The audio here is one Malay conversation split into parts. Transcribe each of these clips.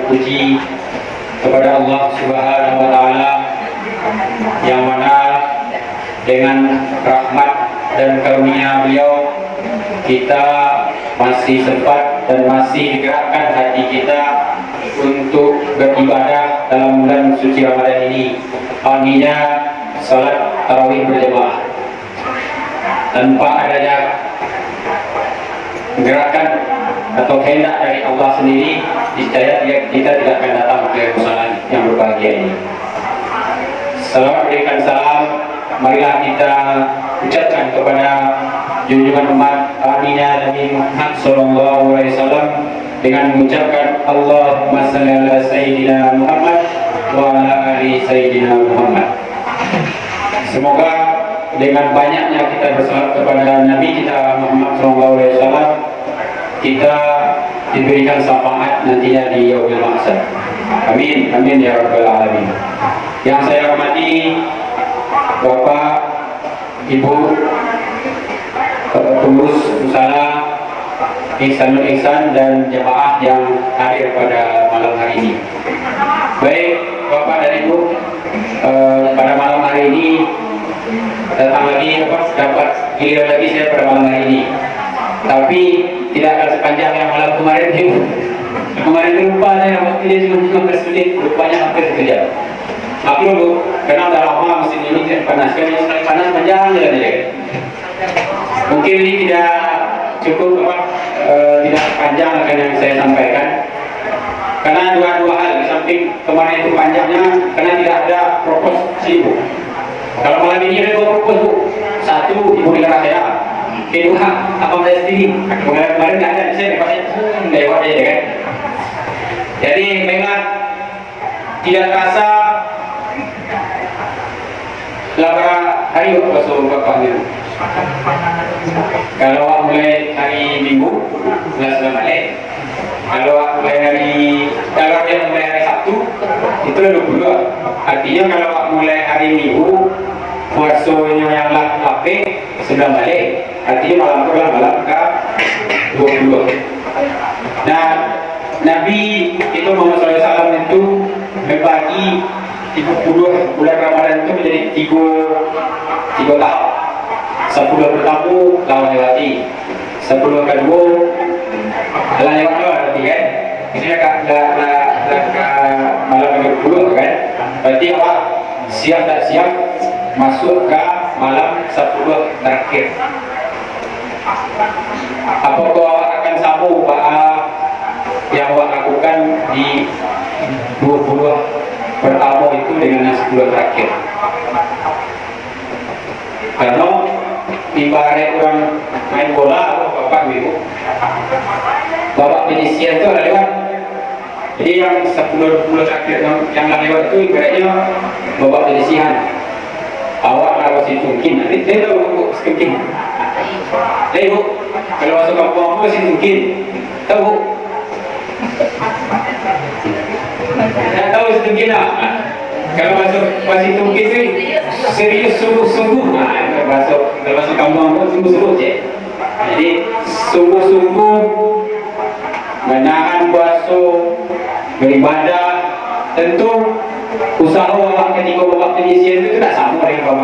puji kepada Allah Subhanahu wa taala yang mana dengan rahmat dan karunia beliau kita masih sempat dan masih digerakkan hati kita untuk beribadah dalam bulan suci Ramadan ini. Paginya salat tarawih berjamaah tanpa adanya gerakan atau kehendak dari Allah sendiri, niscaya kita tidak akan datang ke musola yang berbahagia ini. Selamat berikan salam, marilah kita ucapkan kepada junjungan umat Aminah Nabi Muhammad SAW dengan mengucapkan Allahumma salli ala Sayyidina Muhammad wa ala ali Sayyidina Muhammad. Semoga dengan banyaknya kita bersalawat kepada Nabi kita Muhammad SAW, kita diberikan syafaat nantinya di yaumil mahsyar. Amin, amin ya rabbal alamin. Yang saya hormati Bapak, Ibu, pengurus musala, Ihsanul Ihsan dan jemaah yang hadir pada malam hari ini. Baik Bapak dan Ibu, pada malam hari ini datang lagi dapat giliran lagi saya pada malam hari ini. Tapi tidak akan sepanjang yang malam kemarin itu. Kemarin lupa saya, waktu dia cuma 15 menit, lupanya hampir sekejap. Maklum Bu, karena udah lama mesin ini tidak panas, kan sekali panas panjang jalan aja. Mungkin ini tidak cukup tidak panjang akan yang saya sampaikan. Karena dua hal, di samping kemarin itu panjangnya karena tidak ada proposi Bu. Kalau malam ini ada 2 propos Bu. Satu, Ibu dengar saya. Kedua, apa saya sendiri. Kemarin nggak ada, saya lewat aja kan. Jadi memang tidak terasa beberapa hari waktu Bapak itu. Kalau mulai hari Minggu, sudah balik. Kalau dia mulai hari Sabtu, itu 22. Artinya kalau mulai hari Minggu, puasanya yang lapik sudah balik. Artinya malam itu adalah malam ke-22. Nah, Nabi itu Muhammad SAW itu membagi 30 bulan Ramadan itu menjadi tiga tahap. 10 pertama lawan lewati, 10 kedua lawan lewat berarti kan. Ini malam ke-20 kan. Berarti awak siap tak siap masuk ke malam 10 terakhir. Apakah awak akan sambung yang awak lakukan di 20 pertama itu dengan yang 10 terakhir? Karena ibarat orang main bola atau Bapak Ibu, babak penyisian itu ada lewat. Jadi yang 10 terakhir yang lewat itu ibaratnya babak penyisian. Awak harus mungkin nanti saya tahu mungkin. Bu, kalau masuk kampung aku masih mungkin tahu Bu. Tahu mungkin lah. Kalau masih mungkin itu serius sungguh-sungguh. Kalau masuk kampung aku sungguh-sungguh je. Jadi sungguh-sungguh menahan puasa, beribadah. Tentu usaha bapak ketika bapak penyisian itu tidak sama dengan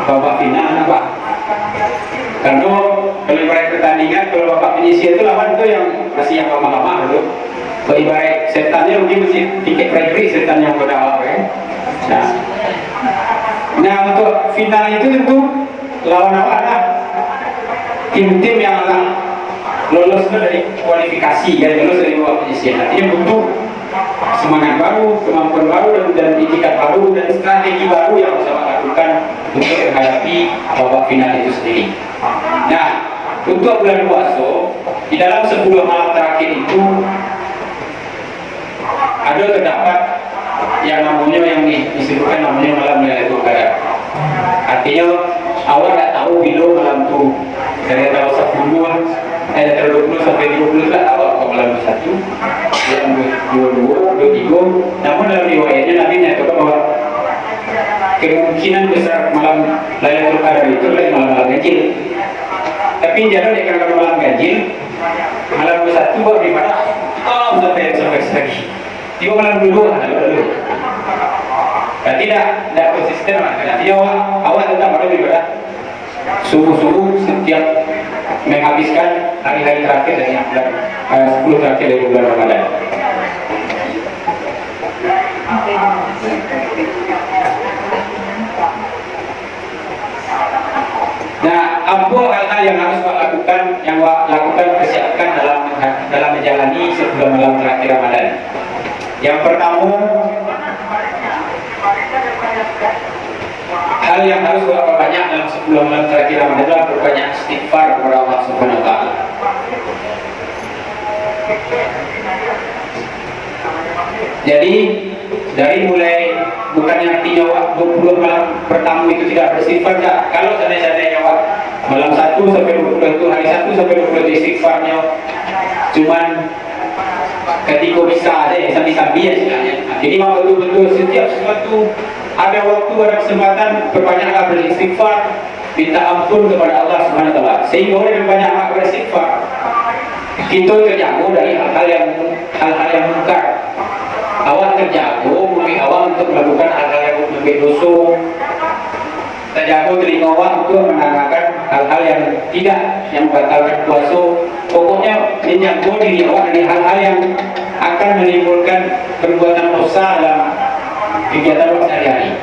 bapak final Pak. Karena kalau ibarat pertandingan, kalau bapak penyisian itu lawan itu yang masih yang lama-lama itu. Kalau ibarat setannya mungkin mesti tiket pribadi setan yang pada awal kan. Nah untuk final itu tentu lawan awal lah tim-tim yang lolos dari kualifikasi kan, lolos dari bapak penyisian. Artinya butuh semangat baru, kemampuan baru dan itikat baru dan strategi baru yang bisa lakukan untuk menghadapi babak final itu sendiri. Nah, untuk bulan puasa di dalam 10 malam terakhir itu ada terdapat yang namanya yang disebutkan namanya malam Lailatul Qadar. Artinya awal tak tahu bila malam itu dari tanggal 20 sampai 30 tak tahu apa malam 1, malam 22, 23. Namun dalam riwayatnya Nabi menyatakan bahwa kemungkinan besar malam Lailatul Qadar itu adalah malam ganjil. Tapi jangan dikatakan malam ganjil, malam 1 baru daripada sampai lagi. Tiba malam dulu, dulu. Dan tidak konsisten, nanti awal tetap ada beribadah subuh setiap menghabiskan hari-hari terakhir dari bulan 10 terakhir dari bulan Ramadan. Nah, apa hal-hal yang harus lakukan, yang lakukan persiapkan dalam menjalani sebulan malam terakhir Ramadan? Yang pertama, hal yang harus banyak dalam sebulan malam terakhir Ramadan adalah berbanyak istighfar kepada Allah Subhanahu wa taala. Jadi dari mulai bukan yang artinya 20 malam pertama itu tidak beristighfar, enggak. Kalau seandainya malam 1 sampai 20 itu, hari 1 sampai 20 itu istighfarnya cuman ketika bisa aja ya, sambil-sambil ya istilahnya. Jadi mau betul-betul setiap sesuatu ada waktu, ada kesempatan, berbanyaklah beristighfar, minta ampun kepada Allah Subhanahu wa taala. Sehingga orang yang banyak beristighfar, kita terjaga dari hal-hal yang munkar. Awak terjaga bumi awak untuk melakukan hal-hal yang lebih dosa. Terjaga telinga awak untuk mendengarkan hal-hal yang tidak, yang membatalkan puasa. Pokoknya menjaga diri awak dari hal-hal yang akan menimbulkan perbuatan dosa dalam kegiatan awak sehari-hari.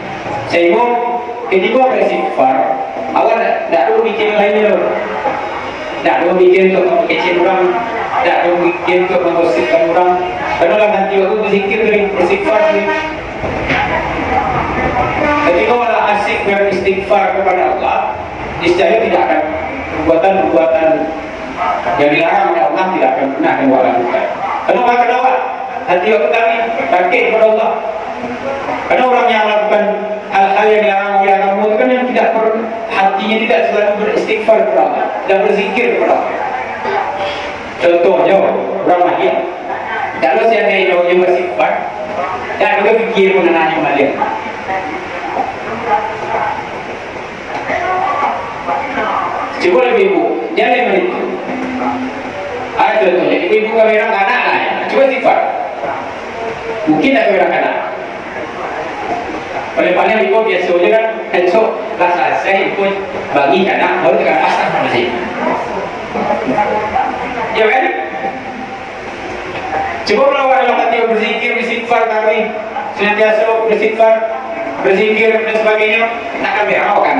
Sehingga ketika beristighfar, awak tidak perlu bikin lainnya loh. Tidak perlu bikin untuk mengkecil orang, tidak perlu bikin untuk menggosipkan orang. Karena dalam hati aku berzikir dari beristighfar. Ketika orang asyik beristighfar kepada Allah, niscaya tidak akan perbuatan-perbuatan yang dilarang oleh Allah tidak akan pernah yang lakukan. Kenapa? Hati aku tadi bangkit kepada Allah. Karena orang yang melakukan hal-hal yang dilarang oleh agama itu kan yang tidak hatinya tidak selalu beristighfar kepada Allah, tidak berzikir kepada Allah. Contohnya orang mahir. Kalau seandainya dia beristighfar, dia juga fikir mengenai kematian. Coba lebih ibu, jangan begitu. Ada contohnya, ibu kamera anak lah, coba istighfar. Mungkin tak kamera anak. Oleh paling ibu biasanya kan, esok kelas selesai ibu bagi anak baru tekan pasang masih. Ya kan? Coba kalau dalam hati berzikir, beristighfar kami senantiasa beristighfar, berzikir dan sebagainya, tak akan berang kan?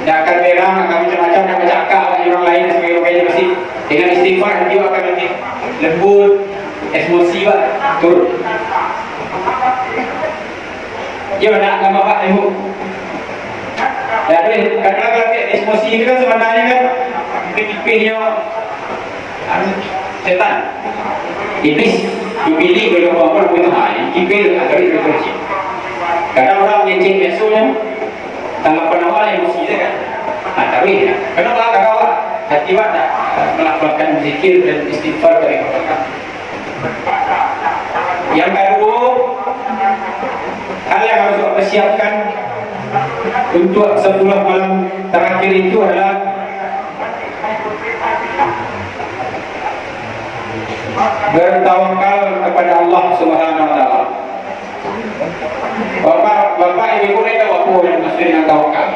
Tak akan berang, akan macam-macam, akan bercakap dengan orang lain dan sebagainya mesti dengan istighfar hati akan lebih lembut, emosi turun. Ya nak bapak ibu. Ya kadang-kadang emosi itu kan sebenarnya kan pikirnya setan, iblis, dipilih oleh orang begitu high, kipil agar itu terjadi. Kadang orang ngecek biasanya tanggapan awal emosi je kan. Tapi kenapa kalau hati awak tak melakukan zikir dan istighfar dari Allah? Yang kedua, hal yang harus dipersiapkan untuk 10 malam terakhir itu adalah bertawakal kepada Allah Subhanahu wa taala. Bapak ibu boleh tahu apa yang maksud dengan tawakal?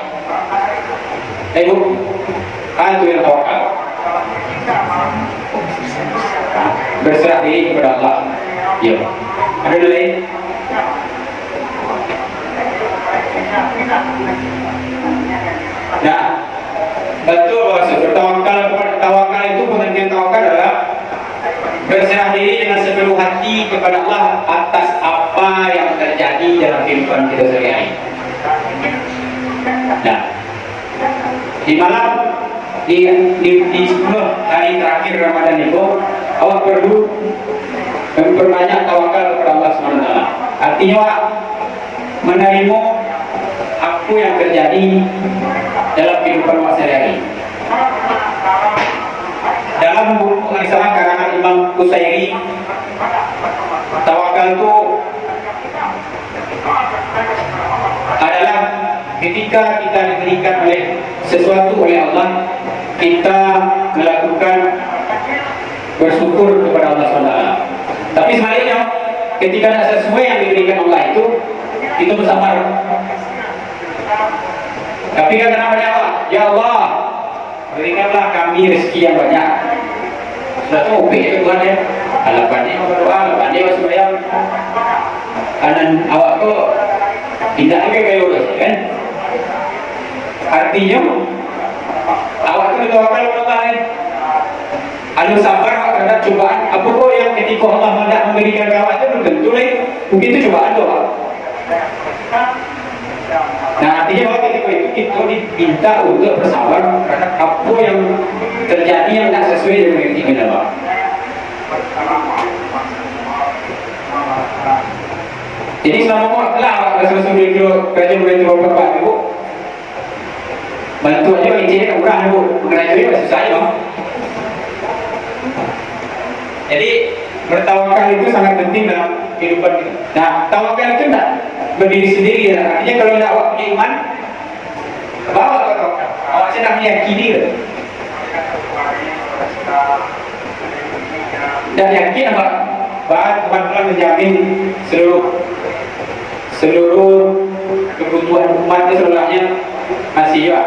Ibu, itu yang tawakal. Berserah diri kepada Allah. Ya. Ada lain? Nah, betul bahwa tawakal itu pengertian tawakal adalah berserah diri dengan sepenuh hati kepada Allah atas apa yang terjadi dalam kehidupan kita sehari-hari. Nah, di malam di 10 hari terakhir Ramadan itu, awak perlu memperbanyak tawakal kepada Allah SWT. Artinya awak menerima apa yang terjadi dalam kehidupan awak sehari-hari. Dalam buku risalah karangan Imam Qusairi, tawakal itu adalah ketika kita diberikan oleh sesuatu oleh Allah, kita melakukan bersyukur kepada Allah SWT. Tapi sebaliknya, ketika tidak sesuai yang diberikan Allah itu bersabar. Tapi kan kenapa Allah? Ya Allah, berikanlah kami rezeki yang banyak. Sudah tahu itu Tuhan ya. Halapannya berdoa, halapannya bersembahyang. Kanan awak tu tidak ada kayak urus kan? Artinya awak tu bertawakal kepada Allah kan? Anu sabar terhadap cobaan. Apa kau yang ketika Allah hendak memberikan awak itu belum tentu lagi. Mungkin itu cobaan tu. Nah artinya bahwa ketika itu kita diminta untuk bersabar terhadap apa yang terjadi yang tak sesuai dengan keinginan Allah. Jadi selama waktulah Rasul kerajaan boleh turun tempat ibu. Bantu aja bagi cik tak murah ibu. Mengenai itu masih susah ya. Jadi bertawakal itu sangat penting dalam kehidupan kita. Nah tawakal itu tidak berdiri sendiri ya. Artinya kalau tidak awak punya iman, bawa awak sedang meyakini kan? Dan yakin apa? Bahwa Tuhan telah menjamin seluruh kebutuhan umat seluruhnya masih ya.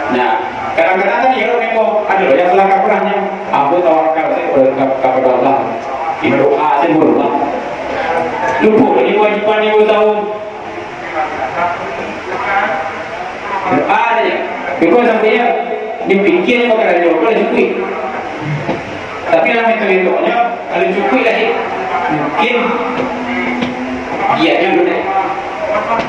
Nah, kadang-kadang kan ya memang ada loh yang salah kaprahnya. Aku tawakal saya kepada Allah. Di berdoa saya berdoa. Lupa ini kewajiban yang tahu. Berdoa saja. Because sampai dipikir pakai radio kalau cukup. Tapi dalam metode-metodenya kalau cukup lagi mungkin dianya dulu deh.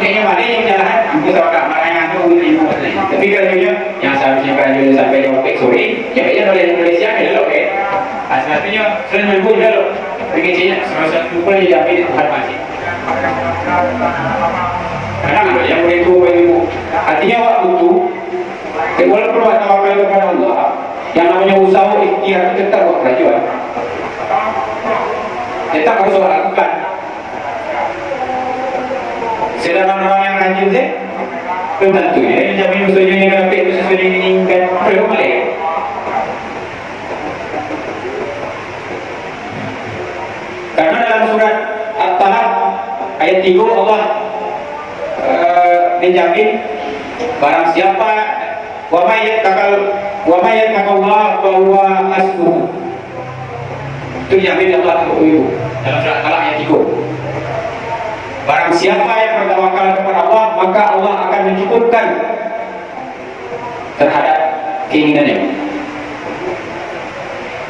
Kayaknya mana yang jalan mungkin sama tak marahnya tu ilmu tadi. Tapi kalau yang seharusnya kerajaan sampai jam 4 sore, ya kayaknya oleh Indonesia ada loh kan. Aslinya sering minggu dah loh. Begini saja, lupa dia ambil Tuhan masih. Kadang ada yang boleh tu ibu. Artinya awak butuh. Walaupun awak tawakal kepada Allah, yang namanya usaha ikhtiar itu tetap buat kerajaan. Tetap harus awak lakukan. Sedangkan orang yang rajin sih, belum tentu ya. Jamin usaha yang dapat itu sesuai yang diinginkan. Perlu balik. Karena dalam surat At-Talaq ayat 3 Allah menjamin barang siapa wa may yattaqallah fa huwa hasbuh. Itu dijamin Allah itu dalam surat At-Talaq ayat 3. Barang siapa yang bertawakal kepada Allah, maka Allah akan mencukupkan terhadap keinginannya.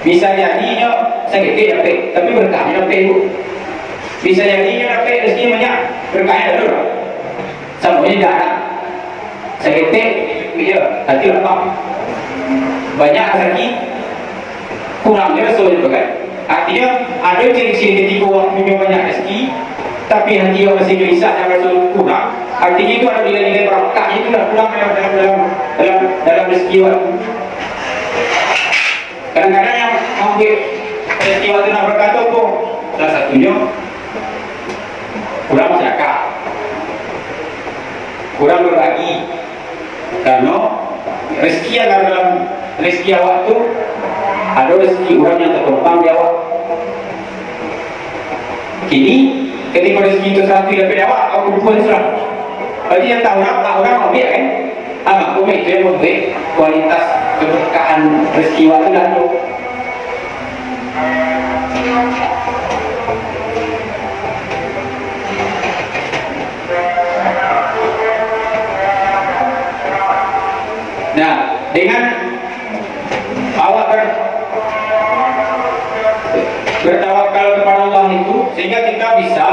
Bisa jadinya sakit dapat, tapi berkahnya dapat ibu. Bisa jadinya dapat rezeki banyak, berkahnya dulu. Semuanya jarang. Sakit dia hati lapang. Banyak rezeki kurangnya rasul juga kan. Artinya ada ciri-ciri ketika orang punya banyak rezeki, tapi hati dia masih gelisah dan rasul kurang. Artinya itu ada nilai-nilai berkahnya itu dah kurang dalam rezeki orang. Kadang-kadang yang mengambil rezeki waktu nak berkata tu salah satunya kurang masyarakat, kurang berbagi. Karena rezeki yang ada dalam rezeki awak tu ada rezeki orang yang tertumpang di awak. Kini ketika rezeki itu satu daripada awak, aku lupa serang. Jadi yang tak orang ambil kan? Aku itu yang memberi kualitas keberkahan rezeki waktu lalu. Nah, dengan awak bertawakal kepada Allah itu, sehingga kita bisa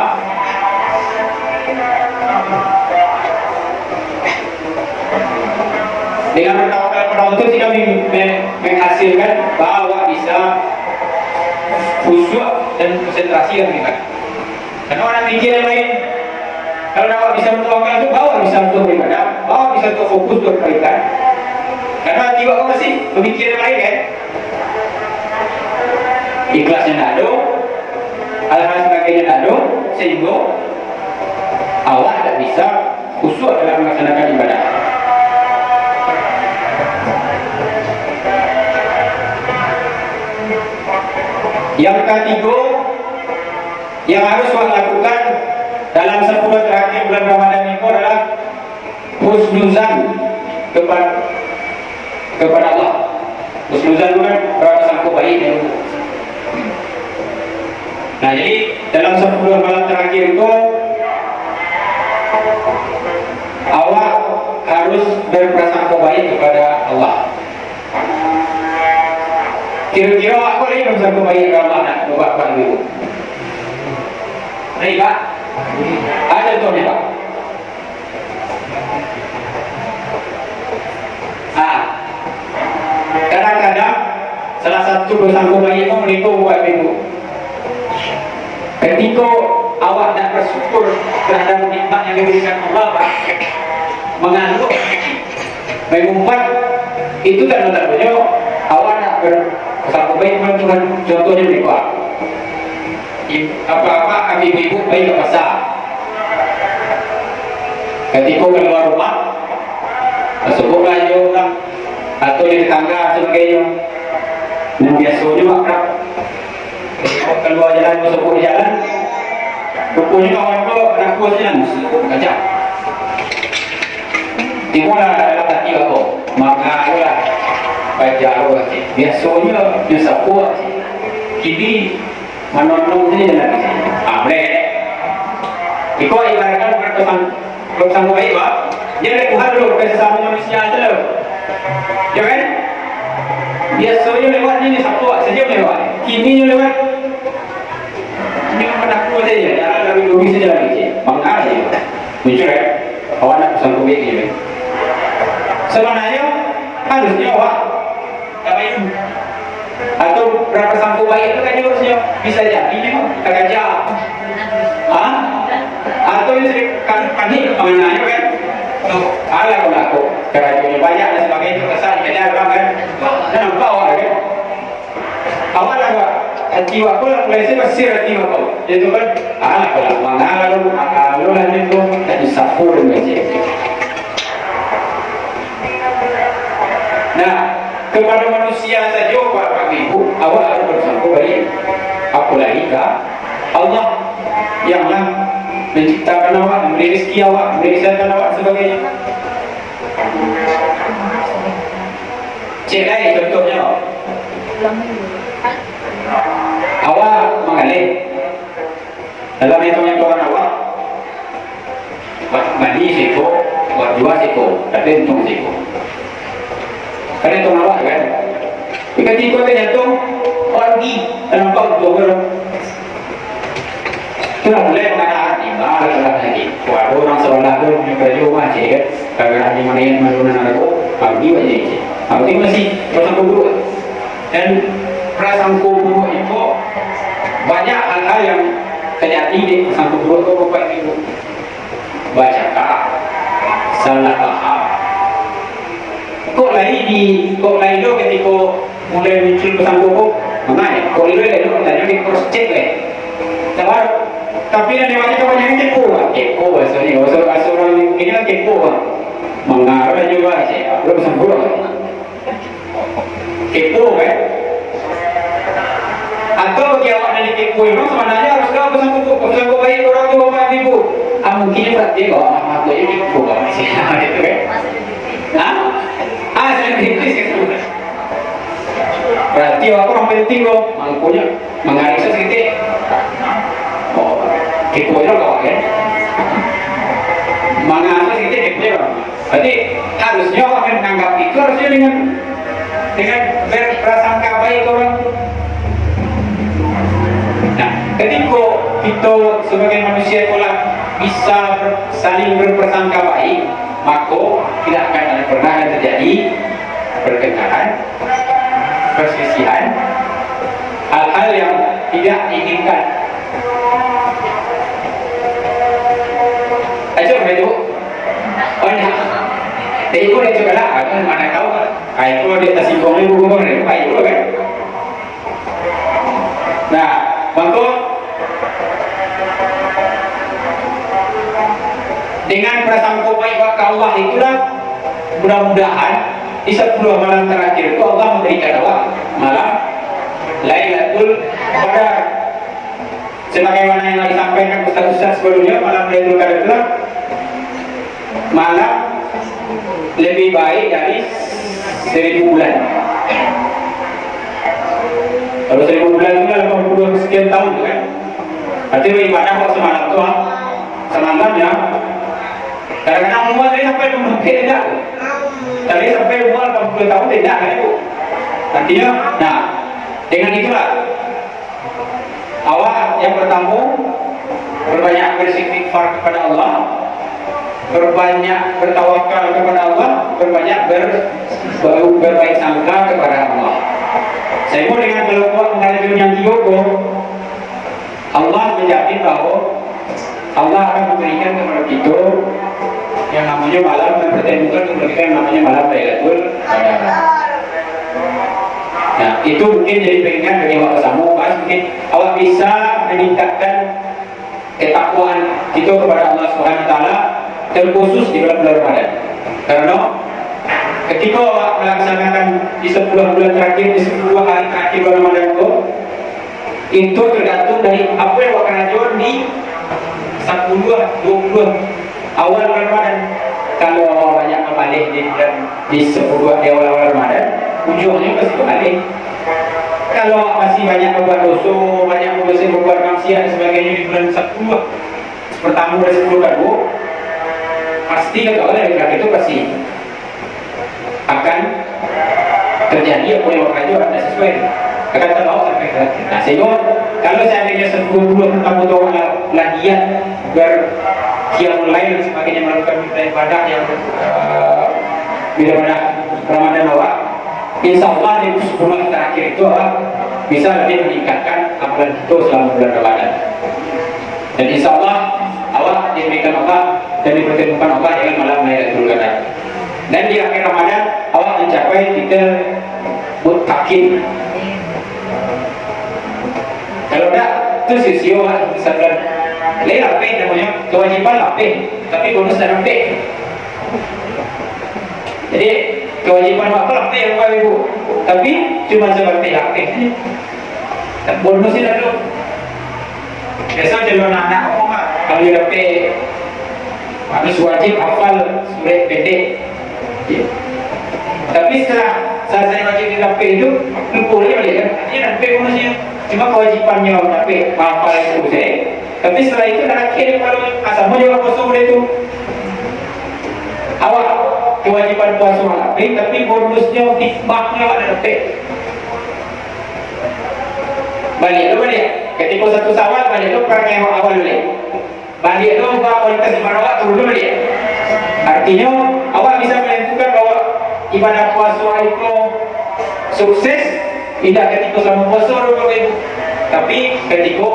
dengan bertawakal kepada Allah itu sehingga menghasilkan bahwa bisa khusyuk dan konsentrasi yang lebih baik. Karena orang mikir yang lain, kalau awak bisa bertawakal itu bawa bisa untuk beribadah, bawa bisa untuk fokus untuk kebaikan. Karena hati awak masih berpikir yang lain kan, ikhlasnya tidak ada, hal-hal sebagainya tidak ada, sehingga awak tidak bisa khusyuk dalam melaksanakan ibadah. Yang ketiga, Yang harus awak lakukan dalam 10 terakhir bulan Ramadan itu adalah husnuzan kepada Allah. Husnuzan itu kan berprasangka baik ya. Nah, jadi dalam 10 malam terakhir itu awak harus berprasangka baik kepada Allah. Kira-kira awak boleh berprasangka baik kepada Allah nak buat apa dulu? Baik Pak? Ada contohnya Pak? Kadang-kadang salah satu bersangka baik itu menipu buat minggu. Ketika awak nak bersyukur terhadap nikmat yang diberikan Allah Pak, mengantuk, mengumpat, itu tanda-tandanya awak nak bersangka baik dengan Tuhan. Contohnya mereka apa-apa ibu-ibu baik ke pasar, ketika keluar rumah sebut belanja orang atau di tetangga sebagainya, dan biasanya akrab keluar jalan sebut di jalan, rupanya kawan tu nak kuas jalan kacau. Timulah dalam hati aku, maka lah baca Allah. Biasanya dia sapu kini menonton sini dan lagi. Boleh. Ikut ibaratkan bersama baik Pak. Dia ada Tuhan dulu, bersama manusia aja dulu. Ya kan? Biasanya lewat ni satu saja lewat. Kini lewat. Ini penakut saja. Jangan lagi logis saja lagi. Mangkal saja. Muncul kan? Awak nak bersama baik ni. Sebenarnya harusnya awak apa itu? Atau berapa sanggup baik itu kan harusnya bisa jadi kita kerja. Atau ini kan panik mengenai kan? Alah kalau aku kerajaan banyak dan sebagainya kesan kerja orang kan? Dan nampak awak kan? Awak lah hati aku lah mulai bersih hati aku. Itu kan? Alah kalau mana kalau nanti tu tak disapu dengan dia. Nah, kepada manusia saja Bapak Ibu, awak harus bersangka baik. Apalagi Allah yang menciptakan awak, memberi rezeki awak, memberi kesehatan awak sebagainya. Cek lagi contohnya. Awak mengalir dalam hitung-hitungan awak, buat mandi seko, buat jual seko, tapi untung seko. Karena itu awak kan. Ketika kita jatuh, pergi tanpa untuk sudah mulai mengatakan ibarat lagi. Waduh orang sebelah tu punya kerja rumah cik kan. Kadang-kadang di mana yang malunan aku, pergi aja cik. Tapi masih prasangka buruk. Dan prasangka buruk itu banyak hal-hal yang terjadi di prasangka buruk itu Bapak Ibu. Baca tak, salah paham. Kok lain tu ketika mulai muncul prasangka buruk, mana? Kok lain tu tadi kita cross check leh. Tapi yang dewasa kebanyakan kepo bahasanya. Bahasa orang ini kan kepo mengarah juga sih. Belum sempurna. Kepo kan? Atau bagi awak dari kepo itu sebenarnya harus kau pesan baik orang tua Bapak Ibu. Mungkin berarti kok aku ini kepo kan? Itu kan? Sedikit gitu. Berarti aku orang penting kok. Mampunya mengariksa sedikit. Kepo kau kan? Mengapa kita kepo? Berarti harusnya orang menganggap itu harusnya dengan berprasangka baik orang. Nah, ketika kita sebagai manusia pula bisa saling berprasangka baik, maka tidak akan pernah terjadi pertengkaran, perselisihan, hal-hal yang tidak diinginkan. Aja begitu. Oh ya. Tapi itu juga lah. Aku mana tahu kan. Itu dia tersinggung ni bukan ni. Baik juga kan. Nah, maka dengan prasangka baik kepada Allah itulah mudah-mudahan di 10 malam terakhir itu Allah memberikan awak malam Lailatul Qadar. 10 sebagaimana yang disampaikan Ustaz-Ustaz sebelumnya, malam Lailatul Qadar itu malam lebih baik dari 1000 bulan. Kalau 1000 bulan itu 80 sekian tahun kan. Berarti ibadah kok semalam tuh, semalam ya. Kadang-kadang umur ini sampai 20 tidak. Tapi sampai umur 80 tahun tidak kan Ibu. Artinya, nah dengan itulah awak yang pertama berbanyak beristighfar kepada Allah, berbanyak bertawakal kepada Allah, berbanyak berbaik sangka kepada Allah. Saya mau dengan kelompok mengenai yang tiga, Allah menjamin bahwa Allah akan memberikan kepada kita yang namanya malam dan pertemukan memberikan yang namanya malam Lailatul Qadar. Nah, itu mungkin jadi pengingat bagi awak bersama, mungkin awak bisa meningkatkan ketakwaan kita kepada Allah Subhanahu Wa Taala, terkhusus di bulan Ramadan. Karena ketika awak melaksanakan di 10 bulan terakhir, di 10 hari terakhir bulan Ramadan itu tergantung dari apa yang awak kerjakan di 10-20 awal Ramadan. Kalau awak banyak kembali di 10 di awal Ramadan, ujungnya pasti kembali. Kalau masih banyak membuat dosa, banyak membuat maksiat dan sebagainya di bulan 10 pertama dan 10 kedua, pasti kalau dari itu pasti akan terjadi apa yang akan juga tidak sesuai akan terbawa sampai ke akhir. Nah, sehingga kalau seandainya 10 pertama itu lagian berkiam lain dan sebagainya melakukan ibadah yang bila-bila Ramadan awak, insya Allah di 10 terakhir itu bisa lebih meningkatkan amalan kita selama bulan Ramadan. Dan insya Allah awak diberikan Allah dan dipertemukan Allah dengan malam Lailatul Qadar. Dan di akhir Ramadan awak mencapai titik muttaqin. Kalau tidak, itu sisi awak misalkan lain apa namanya kewajiban apa, tapi bonus dan apa. Jadi kewajiban apa yang Bapak Ibu, tapi cuma seperti apa. Bonus itu dulu. Biasa jadi anak-anak kalau dia dapat harus wajib hafal surat pendek. Ya. Tapi setelah selesai wajib didapat itu, lupa dia balik kan? Dia dapat bonusnya. Cuma kewajibannya dapat hafal itu saya. Tapi setelah itu dan akhirnya kalau asal juga kosong itu, awak kewajiban puasa dapat, tapi bonusnya hikmahnya ada dapat. Balik tu balik. Ketika satu Syawal balik tu perang yang awal balik. Balik tu awak kualitas ibadah awak turun balik. Artinya awak bisa menentukan bahawa ibadah puasa itu sukses tidak ketika selama puasa itu, tapi ketika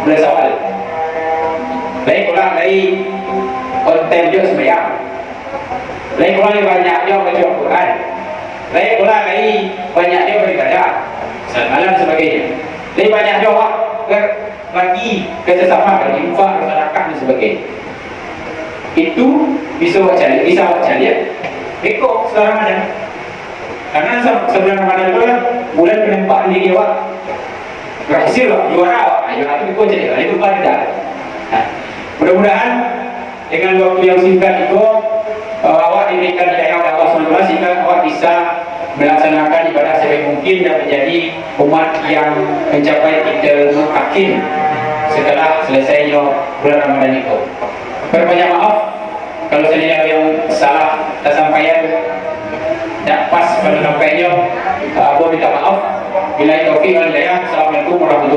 bulan Syawal. Baik orang dari on time dia sembahyang. Baik orang yang banyak dia baca Al-Quran. Baik orang dari banyak dia beribadah, salat malam sebagainya. Lebih banyak dia awak berbagi ke sesama, berinfak, bersedekah dan sebagainya. Itu bisa awak cari, ikut setelah Ramadan. Karena sebelum Ramadan itu kan bulan penempatan diri awak berhasil lah, juara awak. Juara itu ikut jadi, itu pada. Nah, mudah-mudahan dengan waktu yang singkat itu awak diberikan hidayah oleh Allah SWT sehingga awak bisa melaksanakan ibadah sebaik mungkin dan menjadi umat yang mencapai titik muttaqin setelah selesainya bulan Ramadan itu. Berbanyak maaf kalau saya yang salah tersampaian tidak pas pada sampainya, aku minta maaf. Bila taufik wal hidayah. Assalamualaikum warahmatullahi wabarakatuh.